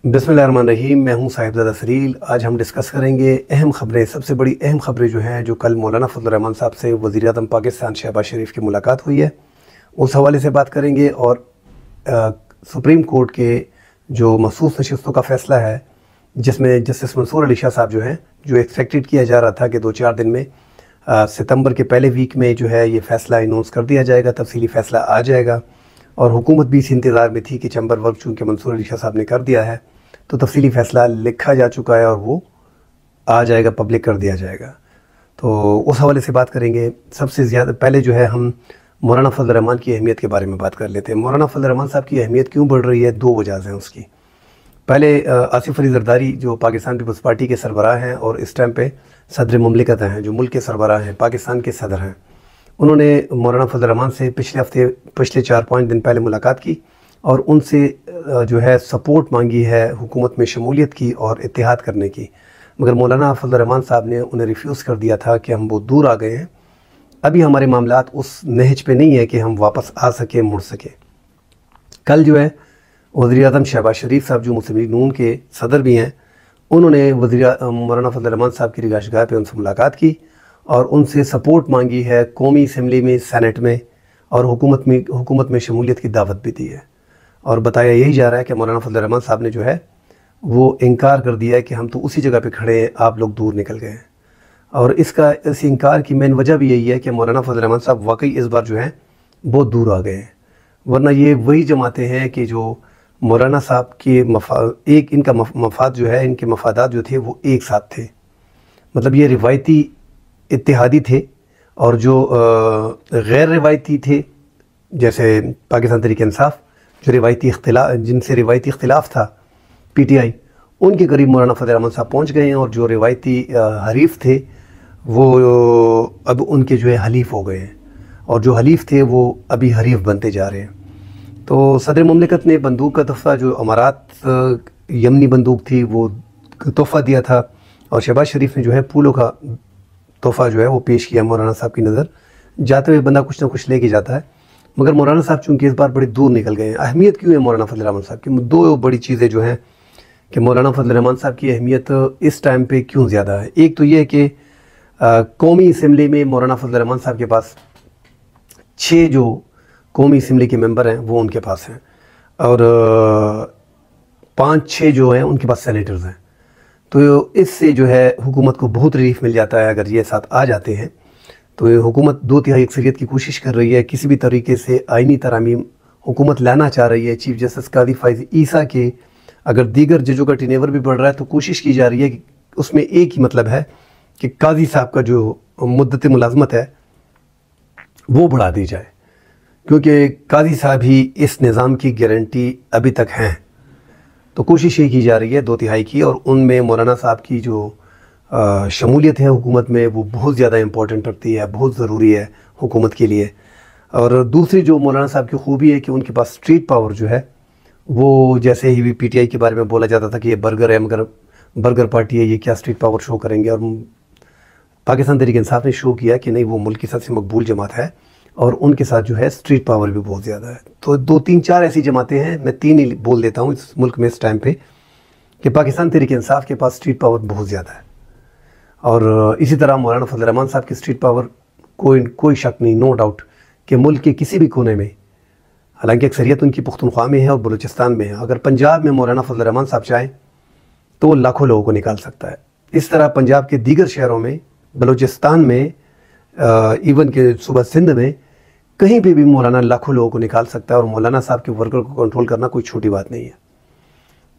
बिस्मिल्लाहिर्रहमानिर्रहीम। मैं हूं साहिबजादा सरील। आज हम डिस्कस करेंगे अहम खबरें, सबसे बड़ी अहम खबरें जो हैं, जो कल मौलाना फजल रहमान साहब से वज़ीर आज़म पाकिस्तान शहबाज शरीफ की मुलाकात हुई है, उस हवाले से बात करेंगे। और सुप्रीम कोर्ट के जो मखसूस नशिस्तों का फ़ैसला है, जिसमें जस्टिस मंसूर अली शाह साहब जो हैं, जो एक्सपेक्टेड किया जा रहा था कि 2-4 दिन में सितंबर के पहले वीक में जो है ये फ़ैसला अनाउंस कर दिया जाएगा, तफसीली फ़ैसला आ जाएगा। और हुकूमत भी इस इंतज़ार में थी कि चैम्बर वर्क चूँकि मंसूर अली शाह साहब ने कर दिया है, तो तफसीली फ़ैसला लिखा जा चुका है और वो आ जाएगा, पब्लिक कर दिया जाएगा। तो उस हवाले से बात करेंगे। सबसे ज़्यादा पहले जो है हम मौलाना फजल रहमान की अहमियत के बारे में बात कर लेते हैं। मौलाना फजल रहमान साहब की अहमियत क्यों बढ़ रही है, 2 वजह हैं उसकी। पहले आसिफ अली जरदारी जो पाकिस्तान पीपल्स पार्टी के सरबराह हैं और इस टाइम पे सदर मुमलिकत हैं, जो मुल्क के सरबराह हैं, पाकिस्तान के सदर हैं, उन्होंने मौलाना फजल रहमान से पिछले 4-5 दिन पहले मुलाकात की और उनसे जो है सपोर्ट मांगी है हुकूमत में शमूलियत की और इत्तेहाद करने की। मगर मौलाना फजल रहमान साहब ने उन्हें रिफ्यूज़ कर दिया था कि हम बहुत दूर आ गए हैं, अभी हमारे मामलात उस नहज पे नहीं है कि हम वापस आ सकें, मुड़ सकें। कल जो है वज़ीर आज़म शहबाज शरीफ साहब, जो मुस्लिम लीग नून के सदर भी हैं, उन्होंने मौलाना फजल रहमान साहब की रिहाइशगाह पे उनसे मुलाकात की और उनसे सपोर्ट मांगी है कौमी असम्बली में, सेनेट में, और हुकूमत में शमूलियत की दावत भी दी है। और बताया यही जा रहा है कि मौलाना फजल रहमान साहब ने जो है वो इनकार कर दिया है कि हम तो उसी जगह पे खड़े हैं, आप लोग दूर निकल गए हैं। और इस इनकार की मेन वजह भी यही है कि मौलाना फजल रहमान साहब वाकई इस बार जो है बहुत दूर आ गए हैं। वरना ये वही जमातें हैं कि जो मौलाना साहब के इनका मफाद जो है, इनके मफादात जो थे वो एक साथ थे। मतलब ये रिवायती इत्तेहादी थे, और जो गैर रिवायती थे, जैसे पाकिस्तान तहरीक इंसाफ, जिनसे रिवायती इख्तिलाफ था, पीटीआई, उनके करीब मौलाना फजल रहमान साहब पहुँच गए हैं। और जो रिवायती हरीफ थे वो अब उनके जो है हलीफ हो गए हैं, और जो हलीफ थे वो अभी हरीफ बनते जा रहे हैं। तो सदर मुमलिकत ने बंदूक का तोहफ़ा, जो अमारात यमनी बंदूक थी, वो तोहफ़ा दिया था, और शहबाज शरीफ ने जो है फूलों का तोहफ़ा जो है वो पेश किया मौलाना साहब की नज़र। जाते हुए बंदा कुछ ना कुछ लेके जाता है, मगर मौलाना साहब चूँकि इस बार बड़ी दूर निकल गए हैं। अहमियत क्यों है मौलाना फजल रहमान साहब की? 2 बड़ी चीज़ें जो हैं कि मौलाना फजल रहमान साहब की अहमियत इस टाइम पे क्यों ज़्यादा है। एक तो ये है कि कौमी असम्बली में मौलाना फजल रहमान साहब के पास 6 जो कौमी असम्बली के मेंबर हैं वो उनके पास हैं, और 5-6 जो हैं उनके पास सेनेटर्स हैं। तो इससे जो है हुकूमत को बहुत रिलीफ मिल जाता है अगर ये साथ आ जाते हैं। तो ये हुकूमत 2/3 अक्सरियत की कोशिश कर रही है, किसी भी तरीके से आइनी तरामीम हुकूमत लाना चाह रही है। चीफ जस्टिस कादी फ़ाइज़ ईसा के अगर दीगर जजों का टेनेवर भी बढ़ रहा है, तो कोशिश की जा रही है कि उसमें एक ही मतलब है कि कादी साहब का जो मुद्दत मुलाजमत है वो बढ़ा दी जाए, क्योंकि कादी साहब ही इस निज़ाम की गारंटी अभी तक हैं। तो कोशिश ये की जा रही है 2/3 की, और उनमें मौलाना साहब की जो शमूलियत है हुकूमत में वो बहुत ज़्यादा इंपॉर्टेंट रखती है, बहुत ज़रूरी है हुकूमत के लिए। और दूसरी जो मौलाना साहब की खूबी है कि उनके पास स्ट्रीट पावर जो है वो, जैसे ही पीटीआई के बारे में बोला जाता था कि ये बर्गर है, मगर बर्गर पार्टी है, ये क्या स्ट्रीट पावर शो करेंगे। और पाकिस्तान तहरीक इंसाफ ने शो किया कि नहीं, वो मुल्क की सबसे मकबूल जमात है और उनके साथ जो है स्ट्रीट पावर भी बहुत ज़्यादा है। तो 2-3-4 ऐसी जमातें हैं, मैं 3 ही बोल देता हूँ इस मुल्क में इस टाइम पे, कि पाकिस्तान तहरीक इंसाफ के पास स्ट्रीट पावर बहुत ज़्यादा है। और इसी तरह मौलाना फजल रहमान साहब की स्ट्रीट पावर, कोई शक नहीं, नो डाउट, कि मुल्क के किसी भी कोने में, हालांकि अक्सरियत उनकी पुख्तनख्वा में है और बलूचिस्तान में है, अगर पंजाब में मौलाना फजल रहमान साहब चाहें तो लाखों लोगों को निकाल सकता है। इस तरह पंजाब के दीगर शहरों में, बलूचिस्तान में, इवन के सूबा सिंध में, कहीं पे भी मौलाना लाखों लोगों को निकाल सकता है। और मौलाना साहब के वर्कर को कंट्रोल करना कोई छोटी बात नहीं है।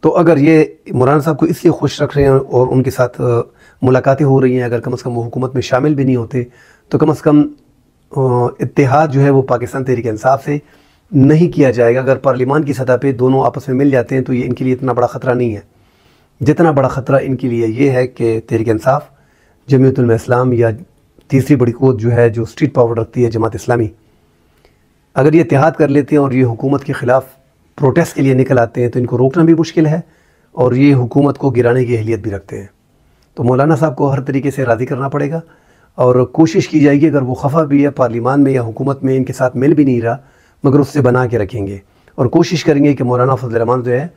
तो अगर ये मौलाना साहब को इसलिए खुश रख रहे हैं और उनके साथ मुलाकातें हो रही हैं, अगर कम से कम वो हुकूमत में शामिल भी नहीं होते, तो कम से कम इत्तेहाद जो है वो पाकिस्तान तहरीक इंसाफ से नहीं किया जाएगा। अगर पार्लियामान की सतह पे दोनों आपस में मिल जाते हैं तो ये इनके लिए इतना बड़ा ख़तरा नहीं है। जितना बड़ा ख़तरा इनके लिए ये है कि तहरीक इंसाफ, जमीयत उलमा इस्लाम, या तीसरी बड़ी क़ुव्वत जो है जो स्ट्रीट पावर रखती है जमात इस्लामी, अगर ये इत्तेहाद कर लेते हैं और ये हुकूमत के ख़िलाफ़ प्रोटेस्ट के लिए निकल आते हैं, तो इनको रोकना भी मुश्किल है और ये हुकूमत को गिराने की अहलियत भी रखते हैं। तो मौलाना साहब को हर तरीके से राज़ी करना पड़ेगा, और कोशिश की जाएगी, अगर वो खफा भी है पार्लियामान में या हुकूमत में, इनके साथ मिल भी नहीं रहा, मगर उससे बना के रखेंगे और कोशिश करेंगे कि मौलाना फजल रहमान जो है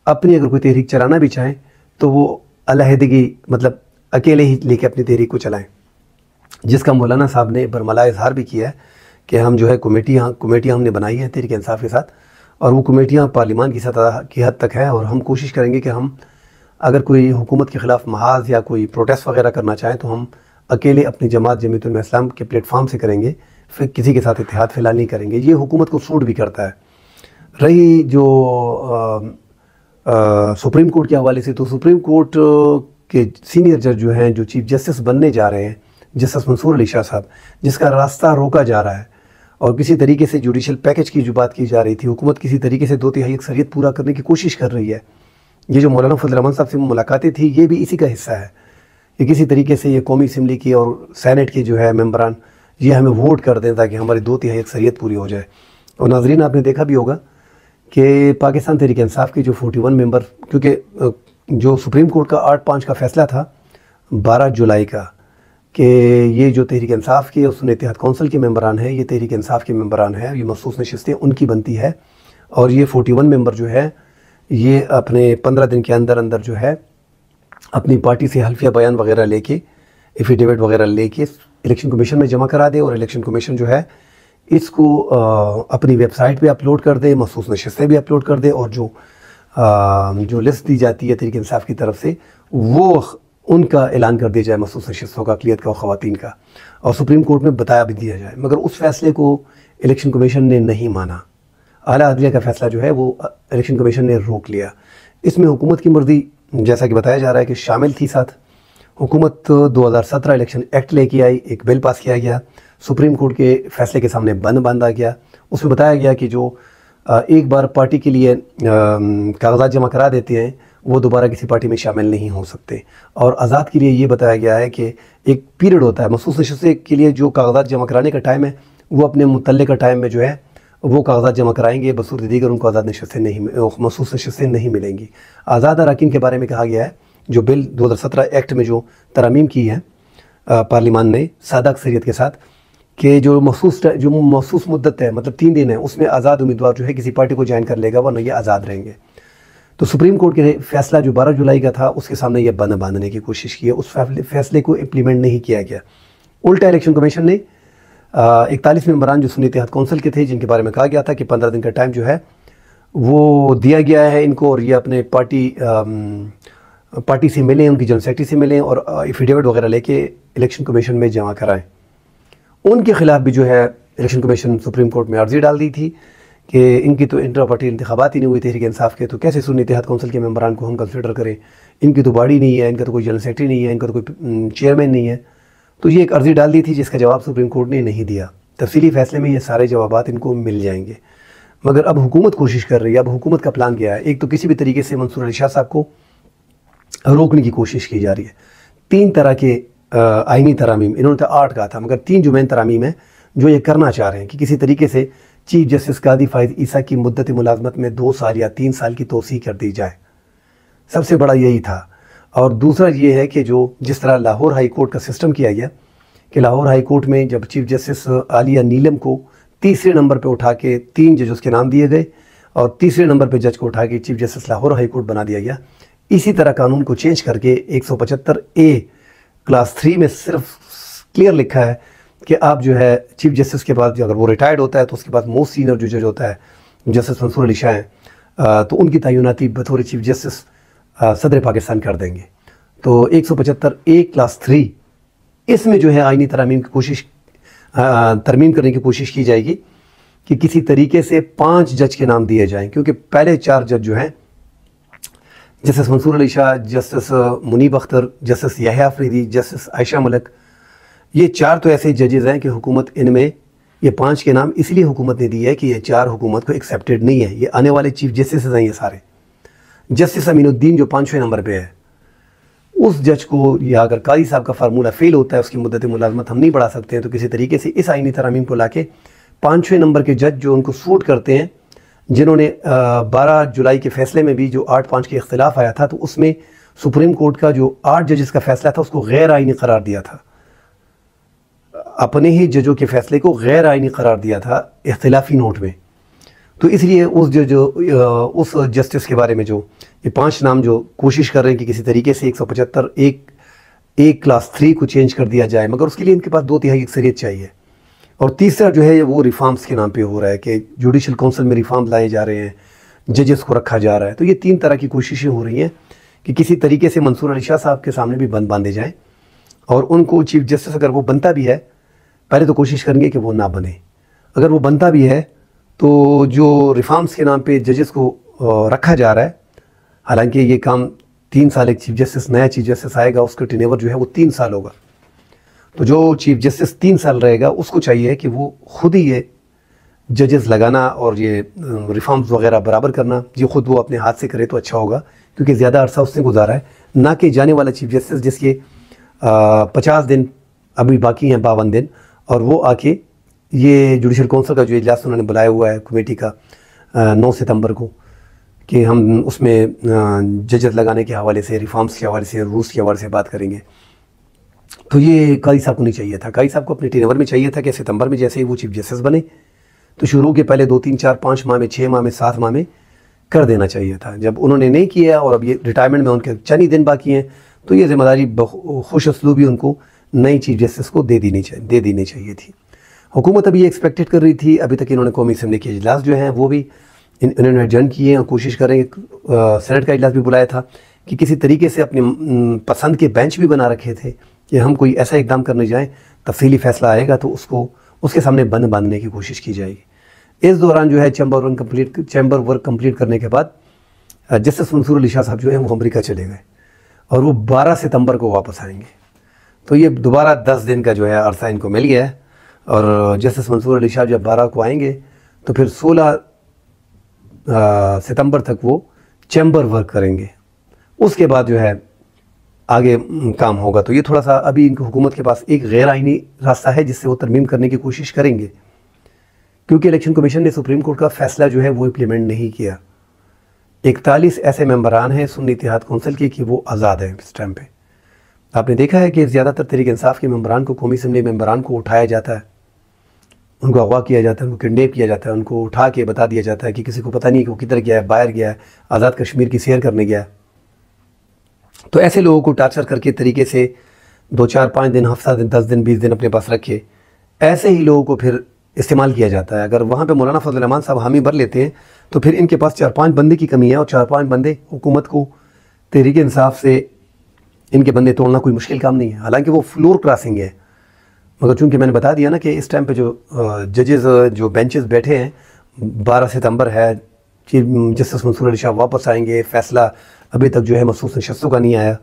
अपनी अगर कोई तहरीक चलाना भी चाहें तो वो अलहदगी मतलब अकेले ही लेके अपनी तहरीक को चलाएं, जिसका मौलाना साहब ने बरमला इजहार भी किया है कि हम जो है कमेटियाँ हमने बनाई हैं तहरीक इंसाफ के साथ, और वो कमेटियाँ पार्लिमान की सतह की हद तक है, और हम कोशिश करेंगे कि हम अगर कोई हुकूमत के ख़िलाफ़ महाज या कोई प्रोटेस्ट वगैरह करना चाहें तो हम अकेले अपनी जमात जमीयत उलमा इस्लाम के प्लेटफॉर्म से करेंगे, फिर किसी के साथ इत्तेहाद फ़िलहाल नहीं करेंगे। ये हुकूमत को सूट भी करता है। रही जो सुप्रीम कोर्ट के हवाले से, तो सुप्रीम कोर्ट के सीनियर जज जो हैं, जो चीफ जस्टिस बनने जा रहे हैं, जस्टिस मंसूर अली शाह साहब, जिसका रास्ता रोका जा रहा है, और किसी तरीके से जुडिशल पैकेज की जो बात की जा रही थी, हुकूमत किसी तरीके से 2/3 अक्सरियत पूरा करने की कोशिश कर रही है। ये जो मौलाना फजल रहमान साहब से मुलाकातें थी, ये भी इसी का हिस्सा है। ये किसी तरीके से ये कौमी असम्बली की और सैनेट के जो है मेंबरान ये हमें वोट कर दें ताकि हमारी 2/3 अक्सरियत पूरी हो जाए। और नाजरीन, आपने देखा भी होगा कि पाकिस्तान तहरीक इंसाफ के जो 41 मेंबर, क्योंकि जो सुप्रीम कोर्ट का 8-5 का फ़ैसला था 12 जुलाई का, कि ये जो तहरीक इंसाफ के और सुन्नी इत्तेहाद कौंसिल के मेंबरान हैं, ये तहरीक इंसाफ के मेंबरान हैं, ये मखसूस नशिस्तें उनकी बनती है, और ये 41 मेंबर जो है ये अपने 15 दिन के अंदर अंदर जो है अपनी पार्टी से हल्फिया बयान वगैरह लेके, एफिडेविट वगैरह लेके इलेक्शन कमीशन में जमा करा दे, और इलेक्शन कमीशन जो है इसको अपनी वेबसाइट पे अपलोड कर दे, मखसूस नशिस्तें भी अपलोड कर दे, और जो लिस्ट दी जाती है तहरीक इंसाफ की तरफ से वो उनका ऐलान कर दिया जाए, मखसूस नशिस्तों का, अक़लियत का और ख़वातीन का, और सुप्रीम कोर्ट में बताया भी दिया जाए। मगर उस फैसले को इलेक्शन कमीशन ने नहीं माना। आला अदलिया का फ़ैसला जो है वो इलेक्शन कमीशन ने रोक लिया। इसमें हुकूमत की मर्ज़ी, जैसा कि बताया जा रहा है, कि शामिल थी। साथ हुकूमत 2017 इलेक्शन एक्ट लेके आई, एक बिल पास किया गया, सुप्रीम कोर्ट के फ़ैसले के सामने बंद बांधा गया। उसमें बताया गया कि जो एक बार पार्टी के लिए कागजात जमा करा देते हैं वो दोबारा किसी पार्टी में शामिल नहीं हो सकते। और आज़ाद के लिए ये बताया गया है कि एक पीरियड होता है मखसूस नशिस्तें के लिए, जो कागजात जमा कराने का टाइम है वो अपने मुतल्लिका टाइम में जो है वो कागजात जमा कराएंगे, बसूरत दीगर उनको आज़ाद नशिस्तें नहीं, मखसूस नशिस्तें नहीं मिलेंगी। आज़ाद अरकान के बारे में कहा गया है, जो बिल 2017 एक्ट में जो तरमीम की है पार्लिमान ने सादा अक्सरियत के साथ, कि जो मखसूस मुद्दत है, मतलब 3 दिन है, उसमें आज़ाद उम्मीदवार जो है किसी पार्टी को ज्वाइन कर लेगा, वरना ये आज़ाद रहेंगे। तो सुप्रीम कोर्ट के फैसला जो 12 जुलाई का था उसके सामने ये बंद बांधने की कोशिश की है, उस फैसले को इम्प्लीमेंट नहीं किया गया। उल्टा इलेक्शन कमीशन ने 41 मेंबरान जो सुन्नी इत्तेहाद कौंसिल के थे, जिनके बारे में कहा गया था कि 15 दिन का टाइम जो है वो दिया गया है इनको, और ये अपने पार्टी से मिलें, उनकी जनरल सेक्रेटरी से मिलें, और एफिडेविट वगैरह लेके इलेक्शन कमीशन में जमा कराएं। उनके ख़िलाफ़ भी जो है इलेक्शन कमीशन सुप्रीम कोर्ट में अर्जी डाल दी थी कि इनकी तो इंटर पार्टी इंतखाबात ही नहीं हुई तहरीक इंसाफ के, तो कैसे सुन्नी इत्तेहाद कौंसिल के मेंबरान को हम कंसिडर करें, इनकी तो बॉडी नहीं है, इनका तो कोई जनरल सेक्रेटरी नहीं है, इनका तो कोई चेयरमैन नहीं है। तो ये एक अर्जी डाल दी थी जिसका जवाब सुप्रीम कोर्ट ने नहीं दिया। तफसीली फ़ैसले में ये सारे जवाबात इनको मिल जाएंगे। मगर अब हुकूमत कोशिश कर रही है, अब हुकूमत का प्लान क्या है? एक तो किसी भी तरीके से मंसूर अली शाह साहब को रोकने की कोशिश की जा रही है। 3 तरह के आइनी तरामीम, इन्होंने तो 8 कहा था, मगर 3 जो मेन तरामीम है जो ये करना चाह रहे हैं कि किसी तरीके से चीफ जस्टिस कादी फ़ाइज़ ईसा की मुद्दत मुलाजमत में 2 साल या 3 साल की तोसी कर दी जाए। सबसे बड़ा यही था। और दूसरा ये है कि जो जिस तरह लाहौर हाई कोर्ट का सिस्टम किया गया कि लाहौर हाई कोर्ट में जब चीफ जस्टिस आलिया नीलम को तीसरे नंबर पर उठा के 3 जज उसके नाम दिए गए, और तीसरे नंबर पर जज को उठा के chief justice Lahore high court बना दिया गया। इसी तरह कानून को चेंज करके 175A क्लास 3 में सिर्फ क्लियर लिखा है कि आप जो है चीफ जस्टिस के बाद, अगर वो रिटायर्ड होता है तो उसके बाद मोस्ट सीनियर जो जज होता है जस्टिस मंसूर अली शाह हैं, तो उनकी तैनाती बतौर चीफ जस्टिस सदर पाकिस्तान कर देंगे। तो 175A क्लास 3 इसमें जो है आइनी तरमीम करने की कोशिश की जाएगी कि किसी तरीके से 5 जज के नाम दिए जाएं, क्योंकि पहले 4 जज जो हैं justice Mansoor Ali Shah, justice Munib Akhtar, justice Yahya Afridi, justice Ayesha Malik, ये 4 तो ऐसे जजेज़ हैं कि हुकूमत इनमें ये 5 के नाम इसलिए हुकूमत ने दी है कि ये 4 हुकूमत को एक्सेप्टेड नहीं है। ये आने वाले चीफ जस्टिस हैं ये सारे। जस्टिस अमीनुद्दीन जो 5वें नंबर पे है, उस जज को, या अगर काजी साहब का फार्मूला फेल होता है, उसकी मुद्दत मुलाजमत हम नहीं बढ़ा सकते हैं, तो किसी तरीके से इस आइनी तरामीम को लाके 5वें नंबर के जज जो उनको सूट करते हैं, जिन्होंने 12 जुलाई के फैसले में भी जो 8-5 के इख्तिलाफ आया था, तो उसमें सुप्रीम कोर्ट का जो 8 जजेस का फैसला था उसको गैर आइनी करार दिया था। अपने ही जजों के फैसले को गैर आइनी करार दिया था इख्तिलाफी नोट में। तो इसलिए उस उस जस्टिस के बारे में जो ये 5 नाम जो कोशिश कर रहे हैं कि किसी तरीके से 175 एक क्लास 3 को चेंज कर दिया जाए, मगर उसके लिए इनके पास 2/3 अक्सरियत चाहिए। और तीसरा जो है वो रिफॉर्म्स के नाम पे हो रहा है कि जुडिशल काउंसिल में रिफॉर्म लाए जा रहे हैं, जजेस को रखा जा रहा है। तो ये 3 तरह की कोशिशें हो रही हैं कि किसी तरीके से मंसूर अली शाह साहब के सामने भी बंद बांधे जाएँ, और उनको चीफ जस्टिस अगर वो बनता भी है, पहले तो कोशिश करेंगे कि वो ना बने। अगर वो बनता भी है तो जो रिफॉर्म्स के नाम पे जजेस को रखा जा रहा है, हालांकि ये काम 3 साल, एक चीफ जस्टिस, नया चीफ जस्टिस आएगा, उसका टेन्योर जो है वो 3 साल होगा। तो जो चीफ जस्टिस 3 साल रहेगा उसको चाहिए कि वो खुद ही ये जजेस लगाना और ये रिफॉर्म्स वगैरह बराबर करना, ये खुद वो अपने हाथ से करे तो अच्छा होगा, क्योंकि ज़्यादा अरसा उसने गुजारा है, ना कि जाने वाला चीफ जस्टिस जिसके 50 दिन अभी बाकी हैं, 52 दिन, और वो आके ये जुडिशल काउंसिल का जो इजलास उन्होंने बुलाया हुआ है कमेटी का 9 सितंबर को, कि हम उसमें जजेस लगाने के हवाले से, रिफॉर्म्स के हवाले से, रूल्स के हवाले से बात करेंगे। तो ये काजी साहब को नहीं चाहिए था। काजी साहब को अपने टेन्योर में चाहिए था कि सितंबर में जैसे ही वो चीफ जस्टिस बने तो शुरू के पहले 2, 3, 4, 5 माह में, 6 माह में, 7 माह में कर देना चाहिए था। जब उन्होंने नहीं किया और अब ये रिटायरमेंट में उनके चंद ही दिन बाकी हैं, तो ये जिम्मेदारी खुश असलूबी उनको नई चीफ जस्टिस को दे देनी चाहिए थी। हुकूमत अभी एक्सपेक्टेड कर रही थी, अभी तक इन्होंने कौमी असम्बली के इजलास जो हैं वो भी इन्होंने एडजर्न किए हैं और कोशिश कर रहे हैं। सेनेट का इजलास भी बुलाया था कि किसी तरीके से अपनी पसंद के बेंच भी बना रखे थे कि हम कोई ऐसा इकदाम करने जाएं, तफसीली फैसला आएगा तो उसके सामने बंद बांधने की कोशिश की जाएगी। इस दौरान जो है चैम्बर वर्क कंप्लीट करने के बाद जस्टिस मंसूर अली शाह साहब जो है वो अमरीका चले गए और वो 12 सितंबर को वापस आएंगे। तो ये दोबारा 10 दिन का जो है अरसा इनको मिल गया है, और जस्टिस मंसूर अली शाह जब 12 को आएंगे तो फिर 16 सितंबर तक वो चैम्बर वर्क करेंगे। उसके बाद जो है आगे काम होगा। तो ये थोड़ा सा अभी इनकी हुकूमत के पास एक गैर आइनी रास्ता है जिससे वो तरमीम करने की कोशिश करेंगे, क्योंकि इलेक्शन कमीशन ने सुप्रीम कोर्ट का फैसला जो है वो इम्प्लीमेंट नहीं किया। 41 ऐसे मेंबरान हैं सुन्नी इत्तेहाद कौंसिल के कि वो आज़ाद हैं इस टाइम पे। आपने देखा है कि ज़्यादातर तहरीक इंसाफ के मेंबरान को, कौमी असम्बली मेंबरान को उठाया जाता है, उनको अगवा किया जाता है, उनको किडनैप किया जाता है, उनको उठा के बता दिया जाता है कि किसी को पता नहीं कि वो किधर गया है, बाहर गया है, आज़ाद कश्मीर की सैर करने गया है। तो ऐसे लोगों को टार्चर करके तरीके से 2, 4, 5 दिन, हफ्ता दिन, 10 दिन, 20 दिन अपने पास रखे, ऐसे ही लोगों को फिर इस्तेमाल किया जाता है। अगर वहाँ पे मौलाना फजल रहमान साहब हामी भर लेते हैं तो फिर इनके पास 4-5 बंदे की कमी है, और 4-5 बंदे हुकूमत को, तहरीक इंसाफ से इनके बंदे तोड़ना कोई मुश्किल काम नहीं है। हालांकि वो फ्लोर क्रॉसिंग है, मगर चूंकि मैंने बता दिया ना कि इस टाइम पे जो जजेस जो बेंचेस बैठे हैं, 12 सितंबर है, चीफ जस्टिस मंसूर अली शाह वापस आएंगे, फैसला अभी तक जो है मखसूस नशस्तों का नहीं आया।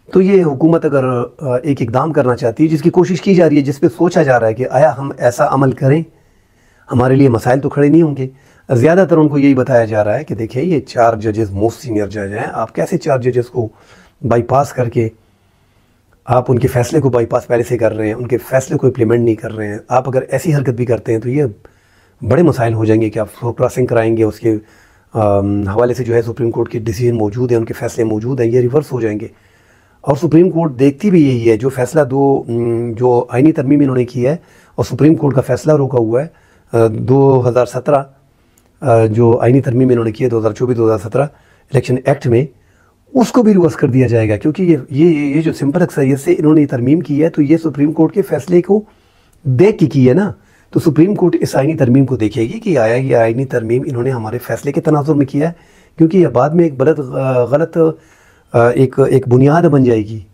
तो ये हुकूमत अगर एक इकदाम करना चाहती है, जिसकी कोशिश की जा रही है, जिस पे सोचा जा रहा है कि आया हम ऐसा अमल करें हमारे लिए मसाइल तो खड़े नहीं होंगे, ज़्यादातर उनको यही बताया जा रहा है कि देखिए ये 4 जजेस मोस्ट सीनियर जज हैं, आप कैसे 4 जजेस को बाईपास करके आप उनके फैसले को बाईपास पहले से कर रहे हैं, उनके फैसले को इम्प्लीमेंट नहीं कर रहे हैं। आप अगर ऐसी हरकत भी करते हैं तो ये बड़े मसाइल हो जाएंगे कि आप फ्लोर क्रॉसिंग कराएंगे, उसके हवाले से जो है सुप्रीम कोर्ट के डिसीजन मौजूद हैं, उनके फैसले मौजूद हैं, ये रिवर्स हो जाएंगे। और सुप्रीम कोर्ट देखती भी यही है, जो फैसला जो आईनी तरमीम इन्होंने की है और सुप्रीम कोर्ट का फैसला रोका हुआ है 2017 जो आईनी तरमीम इन्होंने की है 2024-2017 इलेक्शन एक्ट में, उसको भी रिवर्स कर दिया जाएगा। क्योंकि ये जो सिंपल अक्सरियत से इन्होंने तरमीम की है, तो ये सुप्रीम कोर्ट के फैसले को देख के की है ना, तो सुप्रीम कोर्ट इस आईनी तरमीम को देखेगी कि आया ये आईनी तरमीम इन्होंने हमारे फैसले के तनाजुर में किया है, क्योंकि यह बाद में एक गलत एक बुनियाद बन जाएगी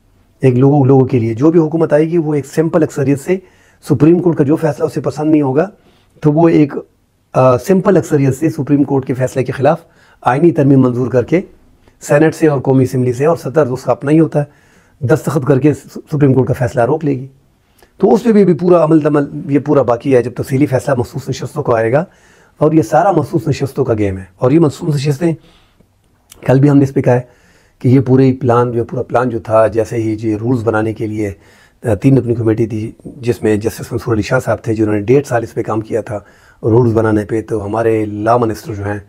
एक लोगों के लिए। जो भी हुकूमत आएगी वो एक सिंपल अक्सरियत से, सुप्रीम कोर्ट का जो फैसला उसे पसंद नहीं होगा तो वो एक सिंपल अक्सरियत से सुप्रीम कोर्ट के फैसले के ख़िलाफ़ आईनी तरमीम मंजूर करके सेनेट से और कौमी असम्बली से, और सदर तो उसका अपना ही होता है, दस्तखत करके सुप्रीम कोर्ट का फैसला रोक लेगी। तो उस पर भी पूरा अमल दमल ये पूरा बाकी है, जब तफसीली फैसला मखसूस नशस्तों को आएगा। और ये सारा मखसूस नशस्तों का गेम है, और ये मखसूस नशस्तें कल भी हमने इस पर कहा है कि ये पूरा प्लान जो था, जैसे ही ये रूल्स बनाने के लिए 3 रुकनी कमेटी थी जिसमें जस्टिस मंसूर अली शाह साहब थे जिन्होंने 1.5 साल इस पर काम किया था रूल्स बनाने पे। तो हमारे लॉ मिनिस्टर जो हैं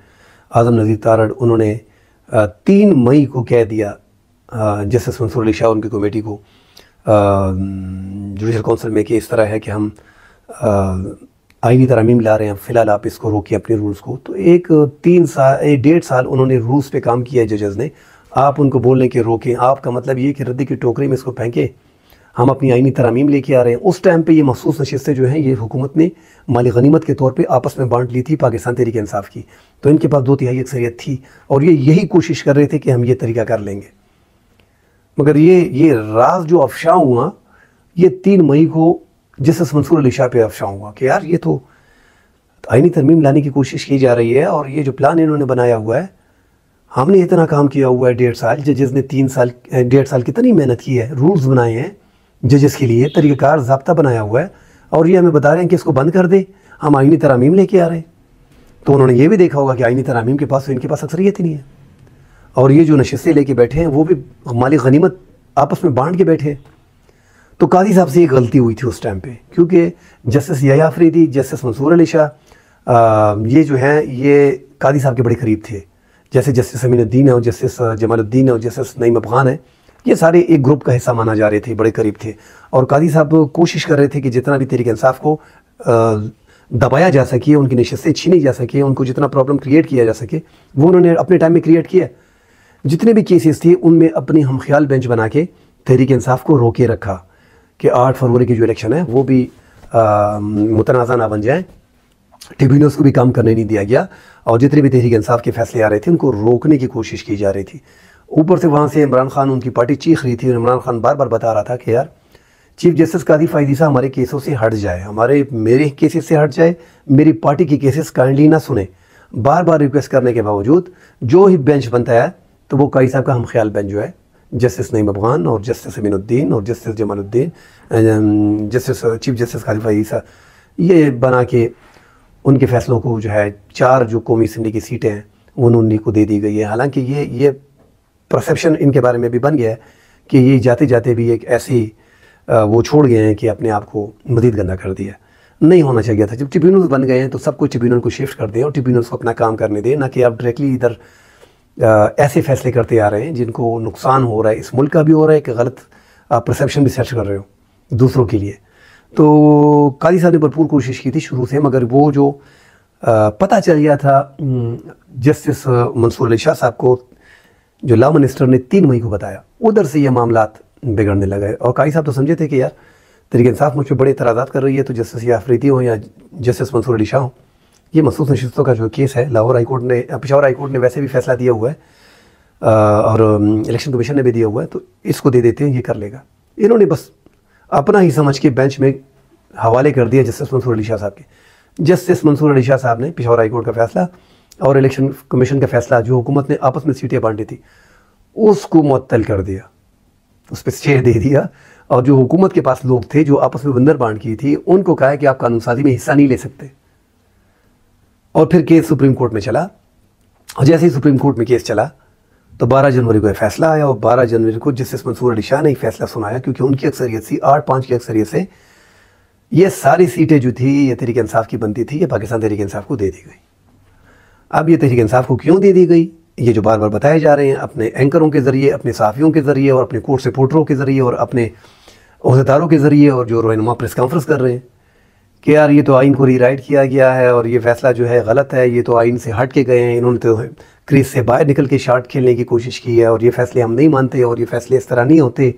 आज़म नज़ीर तारड़, उन्होंने 3 मई को कह दिया जस्टिस मंसूर अली शाह उनकी कमेटी को जुडिशल काउंसिल में कि इस तरह है कि हम आईनी तरमीम ला रहे हैं, फ़िलहाल आप इसको रोकिए अपने रूल्स को। तो एक 1.5 साल उन्होंने रूल्स पे काम किया है जजेस ने, आप उनको बोलने के रोकें, आपका मतलब ये कि रद्दी की टोकरी में इसको फेंकें, हम अपनी आईनी तरमीम लेके आ रहे हैं। उस टाइम पे ये मखसूस नशिस्तें जो हैं ये हुकूमत ने माली गनीमत के तौर पे आपस में बांट ली थी पाकिस्तान तहरीक इंसाफ की, तो इनके पास 2/3 अक्सरियत थी और ये यही कोशिश कर रहे थे कि हम ये तरीका कर लेंगे। मगर ये राज जो अफशा हुआ ये 3 मई को जस्टिस मंसूर अली शाह पे अफशा हुआ कि यार ये तो आईनी तरमीम लाने की कोशिश की जा रही है और ये जो प्लान इन्होंने बनाया हुआ है, हमने इतना काम किया हुआ है 1.5 साल, जजेस ने 1.5 साल कितनी मेहनत की है, रूल्स बनाए हैं जजेस के लिए, तरीक़ाकार ज़ाब्ता बनाया हुआ है और ये हमें बता रहे हैं कि इसको बंद कर दे, हम आईनी तरमीम लेके आ रहे हैं। तो उन्होंने ये भी देखा होगा कि आईनी तरमीम के पास तो इनके पास अक्सरियत ही नहीं है और ये जो नशिस्तें लेके बैठे हैं वो भी माली गनीमत आपस में बांट के बैठे हैं। तो कादी साहब से ये गलती हुई थी उस टाइम पे, क्योंकि जस्टिस यहया अफरीदी, जस्टिस मंसूर अली शाह ये जो हैं ये कादी साहब के बड़े करीब थे। जैसे जस्टिस अमीनुद्दीन है और जस्टिस जमालुद्दीन है और जस्टिस नईम अफगान है, ये सारे एक ग्रुप का हिस्सा माना जा रहे थे, बड़े करीब थे। और कादी साहब कोशिश कर रहे थे कि जितना भी तहरीक इंसाफ को दबाया जा सके, उनकी नशिस्तें छीनी जा सके, उनको जितना प्रॉब्लम क्रिएट किया जा सके वो उन्होंने अपने टाइम में क्रिएट किया। जितने भी केसेस थे उनमें अपनी हम ख्याल बेंच बना के तहरीक इंसाफ को रोके रखा कि 8 फरवरी की जो इलेक्शन है वो भी मुतनाज़ा ना बन जाए, ट्रिब्यूनल्स को भी काम करने नहीं दिया गया और जितने भी तहरीक इंसाफ के फैसले आ रहे थे उनको रोकने की कोशिश की जा रही थी। ऊपर से वहाँ से इमरान खान, उनकी पार्टी चीख रही थी और इमरान खान बार बार बता रहा था कि यार चीफ जस्टिस कादी फायदी साहब हमारे केसों से हट जाए, मेरे केसेस से हट जाए, मेरी पार्टी के केसेस काइंडली ना सुने। बार बार रिक्वेस्ट करने के बावजूद जो ही बेंच बनता है तो वो कादी साहब का हम ख्याल बेंच जो है जस्टिस नईम अफगान और जस्टिस अमीनुद्दीन और justice Jamaluddin, justice chief justice Qazi Faez साहब, ये बना के उनके फैसलों को जो है 4 जो कौमी असम्बली की सीटें हैं उन्हीं को दे दी गई है। हालांकि ये परसेप्शन इनके बारे में भी बन गया है कि ये जाते जाते भी एक ऐसी वो छोड़ गए हैं कि अपने आप को मज़ीद गंदा कर दिया। नहीं होना चाहिए था। जब ट्रिब्यूनल्स बन गए हैं तो सब कुछ ट्रिब्यूनल को शिफ्ट कर दें और ट्रिब्यूनल्स को अपना काम करने दें, ना कि आप डायरेक्टली इधर ऐसे फैसले करते आ रहे हैं जिनको नुकसान हो रहा है, इस मुल्क का भी हो रहा है, कि गलत परसेप्शन भी सेट कर रहे हो दूसरों के लिए। तो कादी साहब ने भरपूर कोशिश की थी शुरू से, मगर वो जो पता चल गया था जस्टिस मंसूर अली शाह साहब को, जो लॉ मिनिस्टर ने 3 मई को बताया, उधर से ये मामलात बिगड़ने लगे। और कादी साहब तो समझे थे कि यार तहरीक इंसाफ मुझ पर बड़े इतराज़ात कर रही है, तो जस्टिस यहया अफरीदी हो या जस्टिस मंसूर अली शाह हो, ये मखसूस नशिस्तों का जो केस है लाहौर हाई कोर्ट ने, पेशावर हाई कोर्ट ने वैसे भी फैसला दिया हुआ है और इलेक्शन कमीशन ने भी दिया हुआ है, तो इसको दे देते हैं, ये कर लेगा। इन्होंने बस अपना ही समझ के बेंच में हवाले कर दिया जस्टिस मंसूर अली शाह साहब के। जस्टिस मंसूर अली शाह साहब ने पेशावर हाई कोर्ट का फैसला और इलेक्शन कमीशन का फैसला जो हुकूमत ने आपस में सीटें बांटी थी उसको मुअत्तल कर दिया, उस पर स्टे दे दिया। और जो हुकूमत के पास लोग थे जो आपस में बंदर बांट की थी, उनको कहा कि आप कानून साजी में हिस्सा नहीं ले सकते। और फिर केस सुप्रीम कोर्ट में चला और जैसे ही सुप्रीम कोर्ट में केस चला तो 12 जनवरी को फैसला आया और 12 जनवरी को जस्टिस मंसूर अली शाह ने फैसला सुनाया, क्योंकि उनकी अक्सरियत थी 8-5 की अक्सरियत से ये सारी सीटें जो थी ये तहरीक इंसाफ की बनती थी, ये पाकिस्तान तहरीक इंसाफ को दे दी गई। अब ये तहरीक इंसाफ को क्यों दे दी गई, ये जो बार बार बताए जा रहे हैं अपने एंकरों के ज़रिए, अपने सहाफ़ियों के ज़रिए और अपने कोर्ट रिपोर्टरों के ज़रिए और अपने अहदेदारों के ज़रिए और जो रहनुमा प्रेस कॉन्फ्रेंस कर रहे हैं कि यार ये तो आइन को रीराइट किया गया है और ये फैसला जो है गलत है, ये तो आइन से हट के गए हैं, इन्होंने तो क्रीज से बाहर निकल के शार्ट खेलने की कोशिश की है और ये फैसले हम नहीं मानते और ये फैसले इस तरह नहीं होते।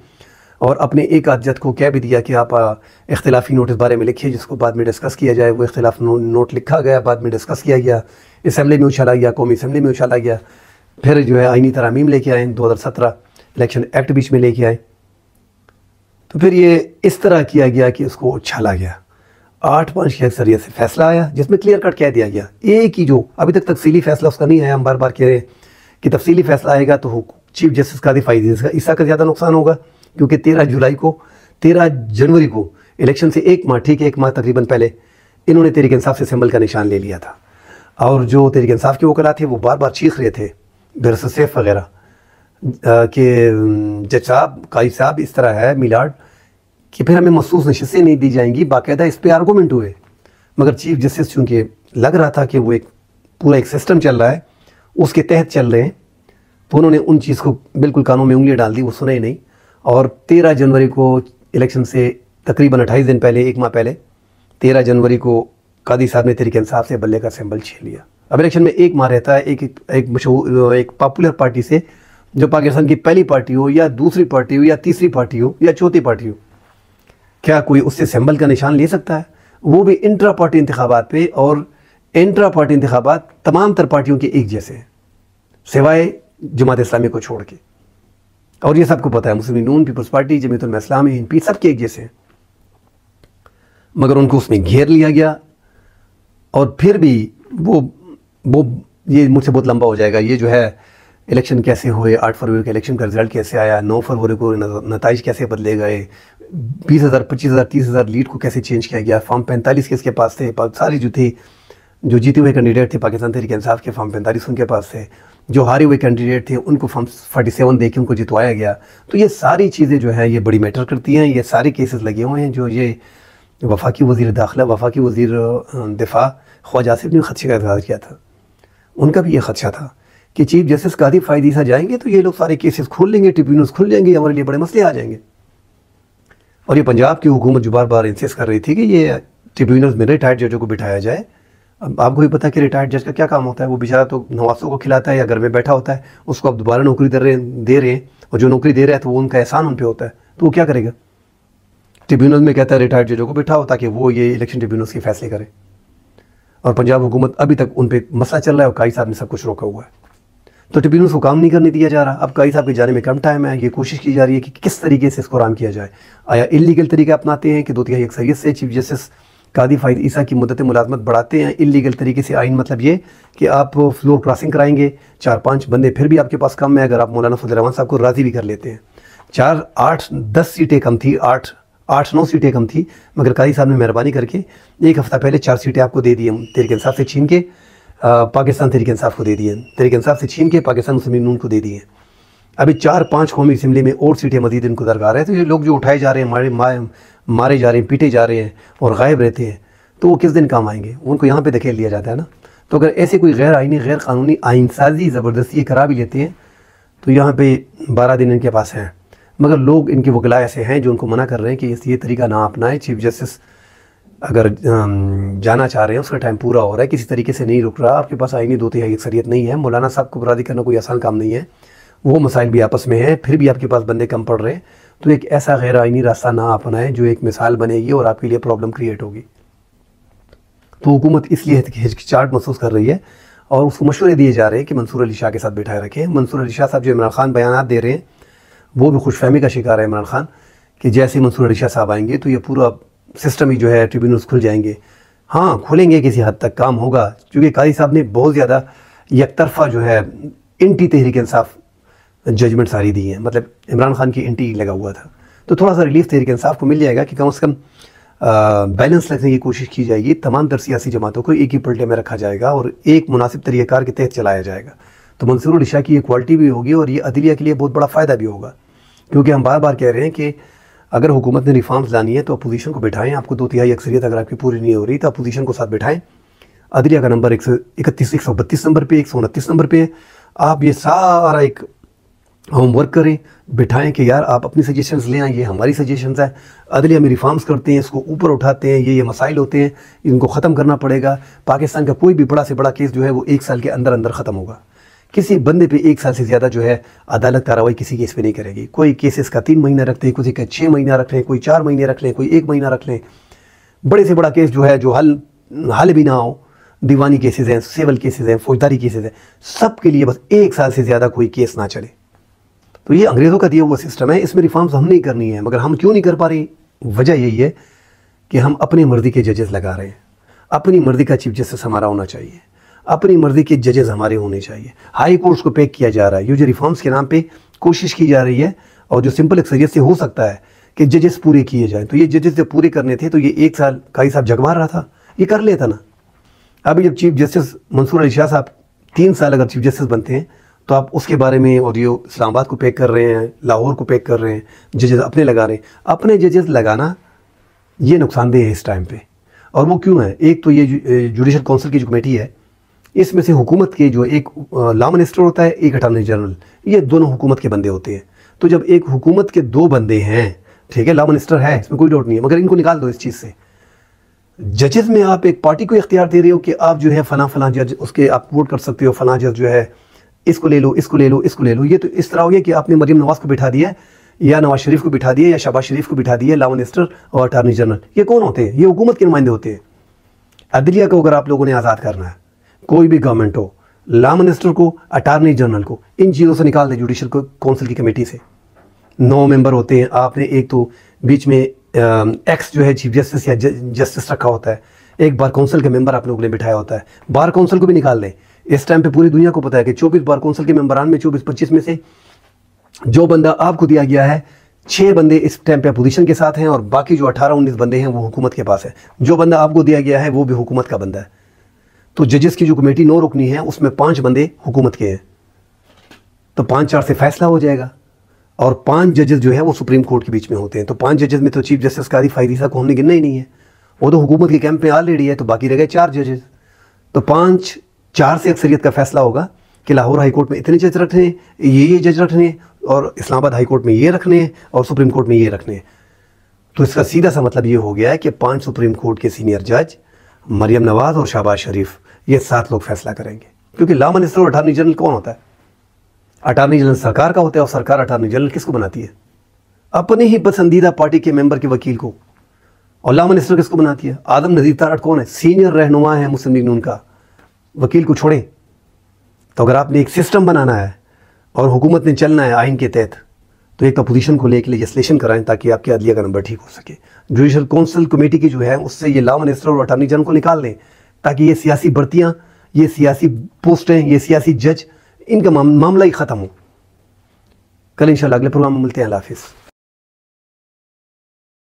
और अपने एक आध जज को कह भी दिया कि आप इख्तिलाफी नोटिस बारे में लिखिए जिसको बाद में डिस्कस किया जाए। वो इख्तिलाफ नोट लिखा गया, बाद में डिस्कस किया गया, असम्बली में उछाला गया, कौमी असम्बली में उछाला गया, फिर जो है आइनी तरामीम लेके आए, 2017 इलेक्शन एक्ट बीच में लेके आए, तो फिर ये इस तरह किया गया कि उसको उछाला गया। 8-5 की अक्सरियत से फैसला आया जिसमें क्लियर कट कह दिया गया, एक ही जो अभी तक तफसीली फैसला उसका नहीं आया, हम बार बार कह रहे हैं कि तफसीली फैसला आएगा तो चीफ जस्टिस कादी फायदी इसका का ज़्यादा नुकसान होगा, क्योंकि 13 जनवरी को इलेक्शन से एक माह तकरीबन पहले इन्होंने तहरीक इंसाफ से सिंबल का निशान ले लिया था। और जो तहरीक इंसाफ के वकला थे वो बार बार चीख रहे थे बिरस सैफ वगैरह कि जज साहब, काजी साहब, इस तरह है मिलाड कि फिर हमें मखसूस नशिस्तें नहीं दी जाएंगी। बाकायदा इस पर आर्गूमेंट हुए, मगर चीफ जस्टिस चूँकि लग रहा था कि वो पूरा एक सिस्टम चल रहा है उसके तहत चल रहे हैं, तो उन्होंने उन चीज़ को बिल्कुल कानून में उंगली डाल दी, वो सुने ही नहीं। और 13 जनवरी को इलेक्शन से तकरीबन 28 दिन पहले, एक माह पहले 13 जनवरी को कादी साहब ने तहरीक इंसाफ से बल्ले का सिंबल छीन लिया। अब इलेक्शन में एक मार रहता है, एक मशहूर एक पॉपुलर पार्टी से, जो पाकिस्तान की पहली पार्टी हो या दूसरी पार्टी हो या तीसरी पार्टी हो या चौथी पार्टी हो, क्या कोई उससे सिंबल का निशान ले सकता है? वो भी इंट्रा पार्टी इंतखाबात पे। और इंट्रा पार्टी इंतखाबात तमाम तर पार्टियों के एक जैसे हैं सिवाय जमात इस्लामी को छोड़ के, और ये सबको पता है। मुस्लिम लीग नून, पीपल्स पार्टी, जमीयत उलमा इस्लामी, हिंद, सबके एक जैसे हैं, मगर उनको उसमें घेर लिया गया। और फिर भी वो ये मुझसे बहुत लंबा हो जाएगा। ये जो है इलेक्शन कैसे हुए, 8 फरवरी का इलेक्शन का रिजल्ट कैसे आया, 9 फरवरी को नताइज कैसे बदले गए, 20,000, 25,000, 30,000 लीड को कैसे चेंज किया गया, फॉर्म 45 किसके पास थे, सारी जो थी, जो जीते हुए कैंडिडेट थे पाकिस्तान तहरीक इंसाफ के, फॉर्म 45 उनके पास थे, जो हारे हुए कैंडिडेट थे उनको फॉर्म 47 दे के उनको जितवाया गया। तो ये सारी चीज़ें जो है ये बड़ी मैटर करती हैं। ये सारे केसेस लगे हुए हैं। जो ये वफाकी वज़ीर दाखिला, वफाकी वज़ीर दिफा ख्वाजा आसिफ ने खदशे का इज़हार किया था, उनका भी ये खदशा था कि चीफ जस्टिस कादी फ़ायद ईसा जाएंगे तो ये लोग सारे केसेस खोल लेंगे, ट्रिब्यूनल्स खुल जाएंगे, हमारे लिए बड़े मसले आ जाएंगे। और ये पंजाब की हुकूमत जो बार बार इंसिस्ट कर रही थी कि ये ट्रिब्यूनल्स में रिटायर्ड जजों को बिठाया जाए। अब आपको भी पता है कि रिटायर्ड जज का क्या काम होता है, वो बेचारा तो नवासों को खिलाता है या घर में बैठा होता है, उसको अब दोबारा नौकरी दे रहे हैं, और जो नौकरी दे रहा है तो वो उनका एहसान उन पर होता है, तो वो क्या करेगा? ट्रिब्यूनल में कहता है रिटायर्ड जजों को बिठाओ ताकि वो ये इलेक्शन ट्रिब्यूनल्स के फैसले करें। और पंजाब हुकूमत अभी तक उन पर मसला चल रहा है और काई साहब ने सब कुछ रोका हुआ है, तो ट्रिब्यूनल्स को काम नहीं करने दिया जा रहा। अब काई साहब के जाने में कम टाइम है, ये कोशिश की जा रही है कि किस तरीके से इसको आराम किया जाए। आया इलीगल तरीका अपनाते हैं कि 2/3 अक्सरियत से चीफ जस्टिस कादी फ़ायद ईसा की मुद्दत मुलाजमत बढ़ाते हैं इलीगल तरीके से। आइन मतलब ये कि आप फ्लोर क्रॉसिंग कराएंगे, 4-5 बंदे फिर भी आपके पास कम है, अगर आप मौलाना फजल रहमान साहब को राज़ी भी कर लेते हैं। 4, 8, 10 सीटें कम थी, 8-9 सीटें कम थी, मगर कादी साहब ने मेहरबानी करके 1 हफ़्ता पहले 4 सीटें आपको दे दी हैं, तहरीक इंसाफ से छीन के पाकिस्तान तहरीक इंसाफ को दे दिए, तहरीक इंसाफ से छीन के पाकिस्तान मुस्लिम लीग नून को दे दिए। अभी 4-5 कौमी असम्बली में और सीटें मजीद इनको दरकार है। तो ये लोग जो उठाए जा रहे हैं, मारे जा रहे हैं, पीटे जा रहे हैं और गायब रहते हैं, तो वो किस दिन काम आएंगे? उनको यहाँ पे धकेल दिया जाता है ना। तो अगर ऐसे कोई गैर आइनी, गैर कानूनी आइनसाजी ज़बरदस्ती करा भी लेते हैं तो यहाँ पे 12 दिन इनके पास हैं, मगर लोग इनके वकला ऐसे हैं जो उनको मना कर रहे हैं कि ये तरीका ना अपनाएं। चीफ जस्टिस अगर जाना चाह रहे हैं, उसका टाइम पूरा हो रहा है, किसी तरीके से नहीं रुक रहा, आपके पास आईनी 2/3 अक्सरियत नहीं है, मौलाना साहब को बरादी करना कोई आसान काम नहीं है, वो मसाइल भी आपस में है, फिर भी आपके पास बंदे कम पड़ रहे हैं, तो एक ऐसा गैर आइनी रास्ता ना अपनाएं जो एक मिसाल बनेगी और आपके लिए प्रॉब्लम क्रिएट होगी। तो हुकूमत इसलिए हिचकिचाहट महसूस कर रही है और उसको मशवरे दिए जा रहे हैं कि मंसूर अली शाह के साथ बिठाए रखें। मंसूर अली शाह साहब जो इमरान खान बयान दे रहे हैं, वो भी खुशफहमी का शिकार है इमरान खान कि जैसे मंसूर अली शाह साहब आएंगे तो ये पूरा सिस्टम ही जो है ट्रिब्यूनल्स खुल जाएंगे। हाँ, खुलेंगे, किसी हद तक काम होगा, क्योंकि कादी साहब ने बहुत ज़्यादा एकतरफा जो है इंटी तहरीक इंसाफ जजमेंट सारी दी हैं, मतलब इमरान खान की इंटी लगा हुआ था, तो थोड़ा सा रिलीफ तहरीक इंसाफ को मिल जाएगा कि कम से कम बैलेंस रखने की कोशिश की जाएगी। तमाम तर सियासी जमातों को एक ही पलटे में रखा जाएगा और एक मुनासिब तरीक़ाकार के तहत चलाया जाएगा। तो मंसूर अली शाह की ये क्वालिटी भी होगी और ये अदलिया के लिए बहुत बड़ा फ़ायदा भी होगा, क्योंकि हम बार बार कह रहे हैं कि अगर हुकूमत ने रिफॉर्म्स लानी है तो अपोजिशन को बिठाएं। आपको 2/3 अक्सरियत अगर आपकी पूरी नहीं हो रही तो अपोजिशन को साथ बिठाएं। अदलिया का नंबर 131, 132 नंबर पे, 129 नंबर पे। आप ये सारा एक होमवर्क करें, बिठाएं कि यार आप अपनी सजेशंस ले आएँ, ये हमारी सजेशंस हैं, अदलिया में रिफॉर्म्स करते हैं, इसको ऊपर उठाते हैं, ये मसाइल होते हैं, इनको ख़त्म करना पड़ेगा। पाकिस्तान का कोई भी बड़ा से बड़ा केस जो है वो 1 साल के अंदर अंदर ख़त्म होगा। किसी बंदे पे 1 साल से ज़्यादा जो है अदालत कार्रवाई किसी केस पे नहीं करेगी। कोई केसेस का 3 महीना रखते हैं, किसी का 6 महीना रख लें, कोई 4 महीने रख लें, कोई 1 महीना रख लें। बड़े से बड़ा केस जो है जो हल भी ना हो, दीवानी केसेस हैं, सिविल केसेस हैं, फौजदारी केसेस हैं, सब के लिए बस 1 साल से ज़्यादा कोई केस ना चले। तो ये अंग्रेज़ों का दिया हुआ सिस्टम है, इसमें रिफॉर्म्स हम नहीं करनी है। मगर हम क्यों नहीं कर पा रहे? वजह यही है कि हम अपनी मर्ज़ी के जजेस लगा रहे हैं। अपनी मर्ज़ी का चीफ जस्टिस हमारा होना चाहिए, अपनी मर्ज़ी के जजेस हमारे होने चाहिए। हाई कोर्ट्स को पैक किया जा रहा है, ये जो रिफॉर्म्स के नाम पे कोशिश की जा रही है और जो सिंपल अक्सरियत से हो सकता है कि जजेस पूरे किए जाएँ, तो ये जजेस जब पूरे करने थे तो ये 1 साल कादी साहब जगमार रहा था, ये कर लेता ना। अभी जब चीफ जस्टिस मंसूर अली शाह साहब 3 साल अगर चीफ जस्टिस बनते हैं तो आप उसके बारे में, और ये इस्लामाबाद को पैक कर रहे हैं, लाहौर को पैक कर रहे हैं, जजेस अपने लगा रहे हैं। अपने जजेस लगाना ये नुकसानदेह है इस टाइम पे। और वो क्यों है? एक तो ये जुडिशल काउंसिल की जो कमेटी है, इसमें से हुकूमत के जो एक लॉ मिनिस्टर होता है, एक अटॉर्नी जनरल, ये दोनों हुकूमत के बंदे होते हैं। तो जब एक हुकूमत के 2 बंदे हैं, ठीक है, लॉ मिनिस्टर है, इसमें कोई डाउट नहीं है, मगर इनको निकाल दो इस चीज़ से, जजेस में आप एक पार्टी को इख्तियार दे रहे हो कि आप जो है फला फला जज उसके आप वोट कर सकते हो, फला जज जो है इसको ले लो, इसको ले लो, इसको ले लो। ये तो इस तरह हो गया कि आपने मरीम नवाज को बिठा दिया है, या नवाज शरीफ को बिठा दिया, या शहबाज शरीफ को बिठा दिया, लॉ मिनिस्टर और अटारनी जनरल। ये कौन होते हैं? ये हुकूमत के नुमाइंदे होते हैं। अदलिया को अगर आप लोगों ने आज़ाद करना है, कोई भी गवर्नमेंट हो, लॉ मिनिस्टर को, अटारनी जनरल को, इन चीज़ों से निकाल दें जुडिशल काउंसिल की कमेटी से। 9 मेंबर होते हैं। आपने एक तो बीच में एक्स जो है चीफ जस्टिस या जस्टिस रखा होता है, एक बार काउंसिल के मेंबर आप लोगों ने बिठाया होता है। बार काउंसिल को भी निकाल दें। इस टाइम पे पूरी दुनिया को पता है कि 24 बार काउंसिल के मेंबरान में 24-25 में से जो बंदा आपको दिया गया है, 6 बंदे इस टाइम पे अपोजिशन के साथ हैं और बाकी जो 18-19 बंदे हैं वो हुकूमत के पास है। जो बंदा आपको दिया गया है वो भी हुकूमत का बंदा है। तो जजेस की जो कमेटी 9 रुकनी है उसमें 5 बंदे हुकूमत के हैं, तो 5-4 से फैसला हो जाएगा। और 5 जजेस जो है वो सुप्रीम कोर्ट के बीच में होते हैं। तो 5 जजेस में तो चीफ जस्टिस कादी फायदीसा को हमने गिनना ही नहीं है, वो तो हुकूमत के कैंप में ऑलरेडी है। तो बाकी रह गए 4 जजेस। तो 5-4 से अक्सरियत का फैसला होगा कि लाहौर हाई कोर्ट में इतने जज रखने हैं, ये जज रखने हैं, और इस्लामाबाद हाई कोर्ट में ये रखने हैं, और सुप्रीम कोर्ट में ये रखने हैं। तो इसका सीधा सा मतलब ये हो गया है कि 5 सुप्रीम कोर्ट के सीनियर जज, मरियम नवाज और शहबाज शरीफ, ये 7 लोग फैसला करेंगे। क्योंकि लॉ मिनिस्टर और अटारनी जनरल कौन होता है? अटारनी जनरल सरकार का होता है, और सरकार अटारनी जनरल किसको बनाती है? अपने ही पसंदीदा पार्टी के मेंबर के वकील को। और लॉ मिनिस्टर किसको बनाती है? आदम नज़ीर तारड़ कौन है? सीनियर रहनुमा है मुस्लिम लीग नून का। वकील को छोड़ें। तो अगर आपने एक सिस्टम बनाना है और हुकूमत ने चलना है आइन के तहत, तो एक अपोजिशन को लेकर लेजिस्लेशन कराएं ताकि आपके अदलिया का नंबर ठीक हो सके। जुडिशल काउंसिल कमेटी की जो है उससे ये लॉ मिनिस्टर और अटारनी जनरल को निकाल दें, ताकि ये सियासी भर्तियाँ, ये सियासी पोस्टें, ये सियासी जज, इनका मामला ही ख़त्म हो। कल इंशाल्लाह अगले प्रोग्राम में मिलते हैं। अल्लाह हाफिज़।